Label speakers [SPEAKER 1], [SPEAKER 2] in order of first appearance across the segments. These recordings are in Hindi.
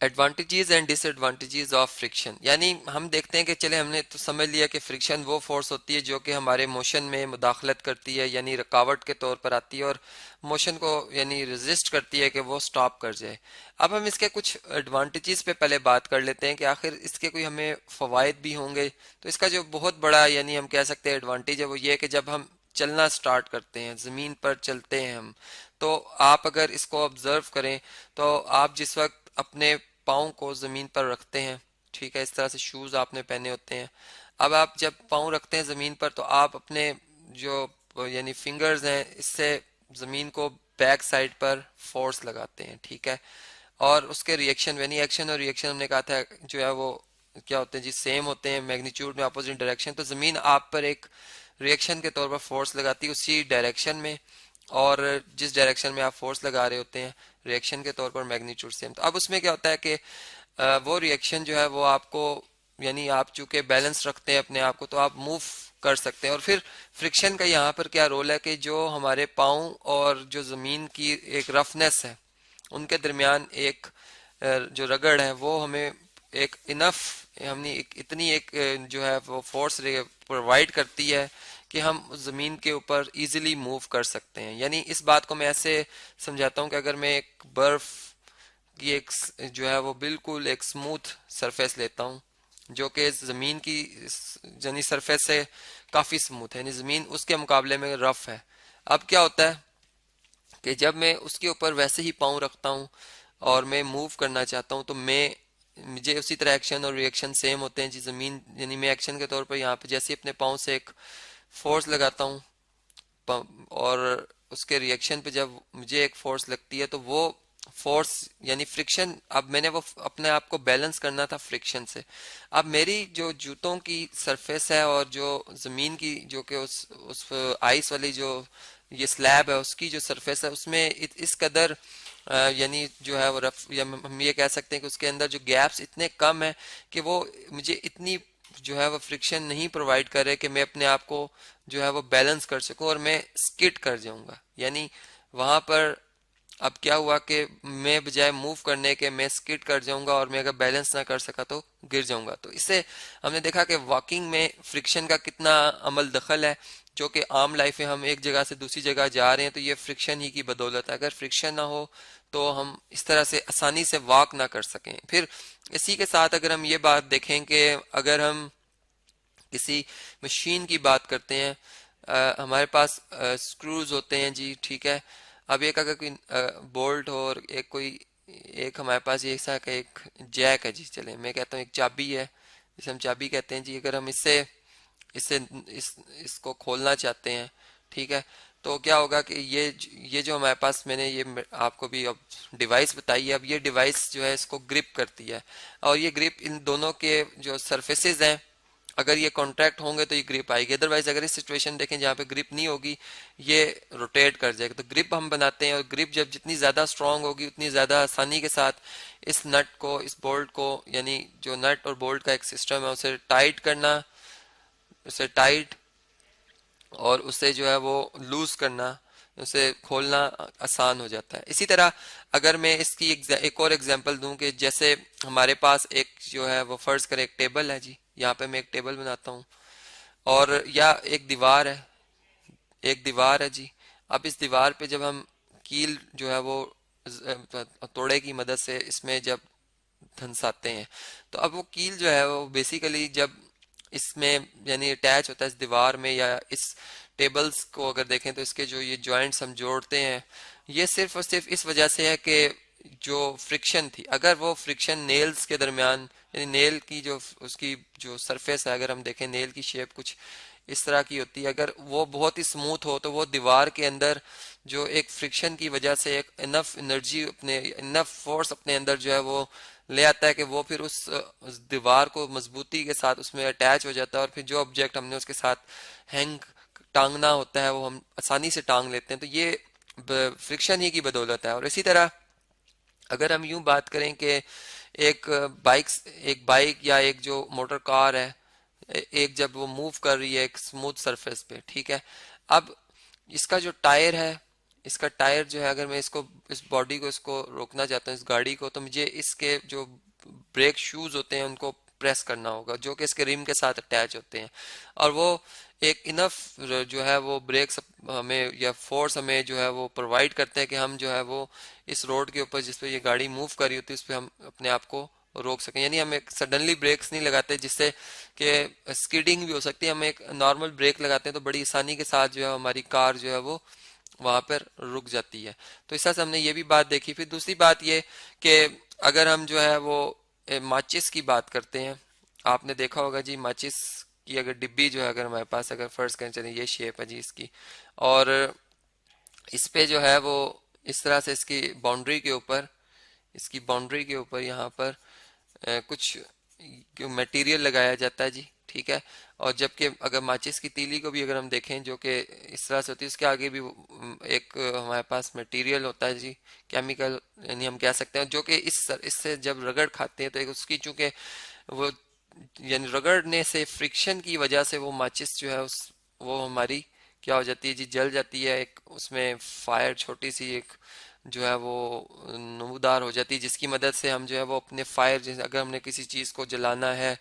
[SPEAKER 1] Advantages and disadvantages of friction, यानी हम देखते हैं कि चले हमने तो समझ लिया कि फ्रिक्शन वो फोर्स होती है जो कि हमारे मोशन में मुदाखलत करती है, यानी रुकावट के तौर पर आती है और मोशन को यानी रेजिस्ट करती है कि वो स्टॉप कर जाए। अब हम इसके कुछ एडवांटेजेस पे पहले बात कर लेते हैं कि आखिर इसके कोई हमें फवायद भी होंगे। तो इसका जो बहुत बड़ा यानी हम कह सकते हैं एडवांटेज है वो ये है कि जब हम चलना स्टार्ट करते हैं, ज़मीन पर चलते हैं हम, तो आप अगर इसको ऑब्जर्व करें तो आप जिस वक्त अपने पाँव को ज़मीन पर रखते हैं, ठीक है, इस तरह से शूज़ आपने पहने होते हैं। अब आप जब पाँव रखते हैं ज़मीन पर तो आप अपने जो यानी फिंगर्स हैं इससे ज़मीन को बैक साइड पर फोर्स लगाते हैं, ठीक है। और उसके रिएक्शन यानी एक्शन और रिएक्शन हमने कहा था जो है वो क्या होते हैं जी, सेम होते हैं मैग्नीट्यूड में, अपोजिट डायरेक्शन। तो ज़मीन आप पर एक रिएक्शन के तौर पर फोर्स लगाती है उसी डायरेक्शन में, और जिस डायरेक्शन में आप फोर्स लगा रहे होते हैं रिएक्शन के तौर पर मैग्नीट्यूड सेम। तो अब उसमें क्या होता है कि वो रिएक्शन जो है वो आपको यानी आप चूंकि बैलेंस रखते हैं अपने आप को तो आप मूव कर सकते हैं। और फिर फ्रिक्शन का यहाँ पर क्या रोल है कि जो हमारे पाँव और जो ज़मीन की एक रफनेस है उनके दरमियान एक जो रगड़ है वो हमें एक इनफ हमने एक इतनी एक जो है वो फोर्स प्रोवाइड करती है कि हम उस ज़मीन के ऊपर इजीली मूव कर सकते हैं। यानी इस बात को मैं ऐसे समझाता हूँ कि अगर मैं एक बर्फ की एक जो है वो बिल्कुल एक स्मूथ सरफेस लेता हूँ जो कि ज़मीन की यानी सरफेस से काफ़ी स्मूथ है, यानी ज़मीन उसके मुकाबले में रफ है। अब क्या होता है कि जब मैं उसके ऊपर वैसे ही पाँव रखता हूँ और मैं मूव करना चाहता हूँ तो मैं मुझे उसी तरह एक्शन और रिएक्शन सेम होते हैं जी। ज़मीन यानी मैं एक्शन के तौर पर यहाँ पे जैसे अपने पाँव से एक फोर्स लगाता हूँ और उसके रिएक्शन पे जब मुझे एक फोर्स लगती है तो वो फोर्स यानी फ्रिक्शन, अब मैंने वो अपने आप को बैलेंस करना था फ्रिक्शन से। अब मेरी जो जूतों की सरफेस है और जो ज़मीन की जो कि उस आइस वाली जो ये स्लैब है उसकी जो सरफेस है उसमें इस कदर यानी जो है वो रफ या हम ये कह सकते हैं कि उसके अंदर जो गैप्स इतने कम है कि वो मुझे इतनी जो है वो फ्रिक्शन नहीं प्रोवाइड कर रहे कि मैं अपने आप को जो है वो बैलेंस कर सकूं और मैं स्किड कर जाऊंगा। यानी वहां पर अब क्या हुआ कि मैं बजाय मूव करने के मैं स्किड कर जाऊंगा और मैं अगर बैलेंस ना कर सका तो गिर जाऊंगा। तो इससे हमने देखा कि वॉकिंग में फ्रिक्शन का कितना अमल दखल है, जो कि आम लाइफ में हम एक जगह से दूसरी जगह जा रहे हैं तो ये फ्रिक्शन ही की बदौलत है। अगर फ्रिक्शन ना हो तो हम इस तरह से आसानी से वॉक ना कर सकें। फिर इसी के साथ अगर हम ये बात देखें कि अगर हम किसी मशीन की बात करते हैं, हमारे पास स्क्रूज होते हैं जी, ठीक है। अब एक अगर कोई बोल्ट हो और एक कोई एक हमारे पास ये ऐसा का एक जैक है जी, चले मैं कहता हूँ एक चाबी है जिसे हम चाबी कहते हैं जी। अगर हम इससे इससे इसको खोलना चाहते हैं, ठीक है, तो क्या होगा कि ये जो हमारे पास मैंने ये आपको भी अब डिवाइस बताई है, अब ये डिवाइस जो है इसको ग्रिप करती है और ये ग्रिप इन दोनों के जो सरफेसेस हैं अगर ये कॉन्ट्रैक्ट होंगे तो ये ग्रिप आएगी। अदरवाइज अगर इस सिचुएशन देखें जहाँ पे ग्रिप नहीं होगी ये रोटेट कर जाएगा। तो ग्रिप हम बनाते हैं और ग्रिप जब जितनी ज़्यादा स्ट्रांग होगी उतनी ज़्यादा आसानी के साथ इस नट को इस बोल्ट को यानी जो नट और बोल्ट का एक सिस्टम है उसे टाइट करना, उसे टाइट और उसे जो है वो लूज करना, उसे खोलना आसान हो जाता है। इसी तरह अगर मैं इसकी एक और एग्जांपल दूं कि जैसे हमारे पास एक जो है वो फर्ज करें एक टेबल है जी, यहाँ पे मैं एक टेबल बनाता हूँ और या एक दीवार है, एक दीवार है जी। अब इस दीवार पे जब हम कील जो है वो तोड़े की मदद से इसमें जब धंसाते हैं तो अब वो कील जो है वो बेसिकली जब इसमें यानी अटैच होता है इस दीवार में या इस टेबल्स को अगर देखें तो इसके जो ये जॉइंट्स हम जोड़ते हैं ये सिर्फ और सिर्फ इस वजह से है कि जो फ्रिक्शन थी, अगर वो फ्रिक्शन नेल्स के दरमियान यानी नेल की जो उसकी जो सरफेस है अगर हम देखें नेल की शेप कुछ इस तरह की होती है, अगर वो बहुत ही स्मूथ हो तो वो दीवार के अंदर जो एक फ्रिक्शन की वजह से एक इनफ एनर्जी अपने इनफ फोर्स अपने अंदर जो है वो ले आता है कि वो फिर उस दीवार को मजबूती के साथ उसमें अटैच हो जाता है और फिर जो ऑब्जेक्ट हमने उसके साथ हैंग टांगना होता है वो हम आसानी से टांग लेते हैं। तो ये फ्रिक्शन ही की बदौलत है। और इसी तरह अगर हम यूं बात करें कि एक एक बाइक या एक जो मोटर कार है एक जब वो मूव कर रही है एक स्मूथ सरफेस पे, ठीक है, अब इसका जो टायर है इसका टायर जो है, अगर मैं इसको, इस बॉडी को, इसको रोकना चाहता हूँ इस गाड़ी को, तो मुझे इसके जो ब्रेक शूज होते हैं उनको प्रेस करना होगा, जो कि इसके रिम के साथ अटैच होते हैं। और वो एक इनफ जो है वो ब्रेक्स हमें, या फोर्स हमें जो है वो प्रोवाइड करते हैं कि हम जो है वो इस रोड के ऊपर जिस पे ये गाड़ी मूव कर रही होती है उस पर हम अपने आप को रोक सकें। यानी हम एक सडनली ब्रेक्स नहीं लगाते जिससे कि स्किडिंग भी हो सकती है। हम एक नॉर्मल ब्रेक लगाते हैं तो बड़ी आसानी के साथ जो है हमारी कार जो है वो वहां पर रुक जाती है। तो इस तरह से हमने ये भी बात देखी। फिर दूसरी बात ये कि अगर हम जो है वो माचिस की बात करते हैं, आपने देखा होगा जी माचिस की अगर डिब्बी जो है, अगर हमारे पास, अगर फर्ज करें, चलिए ये शेप है जी इसकी, और इस पे जो है वो इस तरह से इसकी बाउंड्री के ऊपर, इसकी बाउंड्री के ऊपर यहाँ पर कुछ मटेरियल लगाया जाता है जी, ठीक है। और जबकि अगर माचिस की तीली को भी अगर हम देखें जो कि इस तरह से होती है, उसके आगे भी एक हमारे पास मटेरियल होता है जी, केमिकल, यानी हम कह सकते हैं, जो कि इससे जब रगड़ खाते हैं तो एक उसकी चूंकि वो, यानी रगड़ने से, फ्रिक्शन की वजह से वो माचिस जो है उस, वो हमारी क्या हो जाती है जी, जल जाती है। एक उसमें फायर, छोटी सी एक जो है वो नमूदार हो जाती है, जिसकी मदद से हम जो है वो अपने फायर, जैसे अगर हमने किसी चीज़ को जलाना है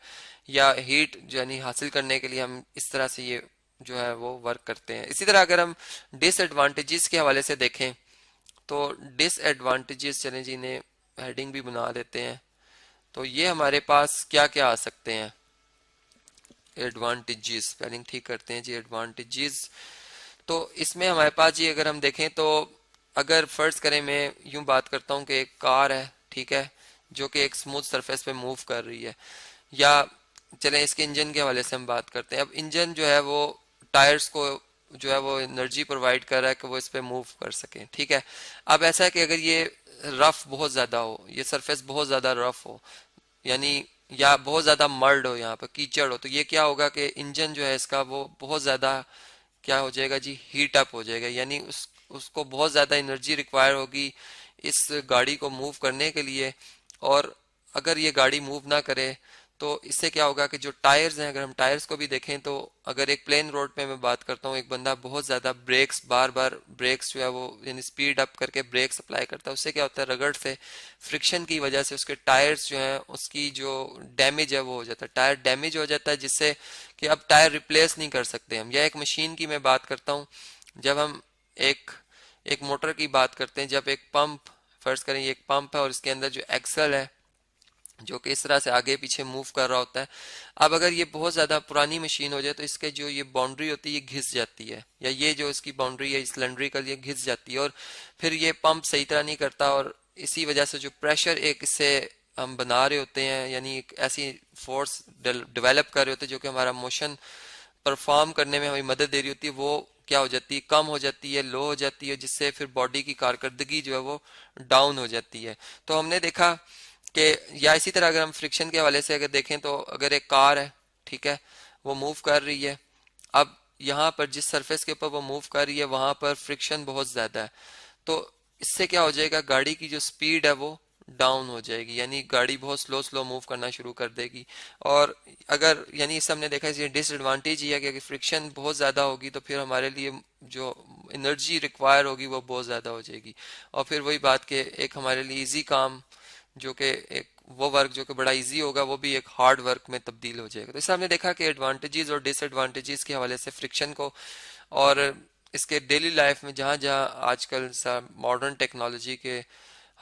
[SPEAKER 1] या हीट यानी हासिल करने के लिए, हम इस तरह से ये जो है वो वर्क करते हैं। इसी तरह अगर हम डिसएडवांटेजेस के हवाले से देखें तो डिसएडवांटेजेस, चलें जी इन्हें हेडिंग भी बना देते हैं। तो ये हमारे पास क्या क्या आ सकते हैं एडवांटेजेस, स्पेलिंग ठीक करते हैं जी, एडवांटेजेस। तो इसमें हमारे पास जी अगर हम देखें तो, अगर फर्ज करें मैं यूं बात करता हूं कि एक कार है, ठीक है, जो कि एक स्मूथ सरफेस पे मूव कर रही है, या चलें इसके इंजन के हवाले से हम बात करते हैं। अब इंजन जो है वो टायर्स को जो है वो एनर्जी प्रोवाइड कर रहा है कि वो इस पे मूव कर सके, ठीक है। अब ऐसा है कि अगर ये रफ बहुत ज्यादा हो, ये सरफेस बहुत ज्यादा रफ हो, यानी या बहुत ज्यादा मर्ड हो, यहाँ पर कीचड़ हो, तो ये क्या होगा कि इंजन जो है इसका वो बहुत ज्यादा क्या हो जाएगा जी, हीट अप हो जाएगा। यानी उसको बहुत ज्यादा एनर्जी रिक्वायर होगी इस गाड़ी को मूव करने के लिए। और अगर ये गाड़ी मूव ना करे तो इससे क्या होगा कि जो टायर्स हैं, अगर हम टायर्स को भी देखें तो, अगर एक प्लेन रोड पे मैं बात करता हूँ, एक बंदा बहुत ज्यादा ब्रेक्स, बार बार ब्रेक्स जो है वो यानी स्पीड अप करके ब्रेक्स अप्लाई करता है, उससे क्या होता है, रगड़ से, फ्रिक्शन की वजह से उसके टायर्स जो हैं उसकी जो डैमेज है वो हो जाता है, टायर डैमेज हो जाता है, जिससे कि अब टायर रिप्लेस नहीं कर सकते हम। या एक मशीन की मैं बात करता हूँ, जब हम एक एक मोटर की बात करते हैं, जब एक पंप, फर्ज करें ये एक पंप है और इसके अंदर जो एक्सल है जो कि इस तरह से आगे पीछे मूव कर रहा होता है। अब अगर ये बहुत ज्यादा पुरानी मशीन हो जाए तो इसके जो ये बाउंड्री होती है ये घिस जाती है, या ये जो इसकी बाउंड्री है सिलेंड्रिकल, ये घिस जाती है, और फिर ये पंप सही तरह नहीं करता, और इसी वजह से जो प्रेशर एक इससे हम बना रहे होते हैं, यानी एक ऐसी फोर्स डेवलप कर रहे होते हैं जो कि हमारा मोशन परफॉर्म करने में हमें मदद दे रही होती है, वो क्या हो जाती है, कम हो जाती है, लो हो जाती है, जिससे फिर बॉडी की कारकर्दगी जो है वो डाउन हो जाती है। तो हमने देखा कि, या इसी तरह अगर हम फ्रिक्शन के हवाले से अगर देखें तो, अगर एक कार है, ठीक है, वो मूव कर रही है, अब यहाँ पर जिस सरफेस के ऊपर वो मूव कर रही है वहां पर फ्रिक्शन बहुत ज्यादा है, तो इससे क्या हो जाएगा, गाड़ी की जो स्पीड है वो डाउन हो जाएगी, यानी गाड़ी बहुत स्लो स्लो मूव करना शुरू कर देगी। और अगर, यानी इसे हमने देखा है डिसएडवांटेज ये है कि अगर फ्रिक्शन बहुत ज्यादा होगी तो फिर हमारे लिए जो एनर्जी रिक्वायर होगी वो बहुत ज्यादा हो जाएगी, और फिर वही बात कि एक हमारे लिए इजी काम, जो कि एक वो वर्क जो कि बड़ा इजी होगा, वो भी एक हार्ड वर्क में तब्दील हो जाएगा। तो इससे हमने देखा कि एडवांटेजेस और डिसएडवांटेजेस के हवाले से फ्रिक्शन को, और इसके डेली लाइफ में जहाँ जहाँ आजकल मॉडर्न टेक्नोलॉजी के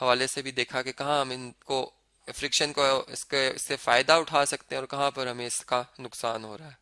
[SPEAKER 1] हवाले से भी देखा कि कहाँ हम इनको, फ्रिक्शन को, इसके इससे फायदा उठा सकते हैं और कहाँ पर हमें इसका नुकसान हो रहा है।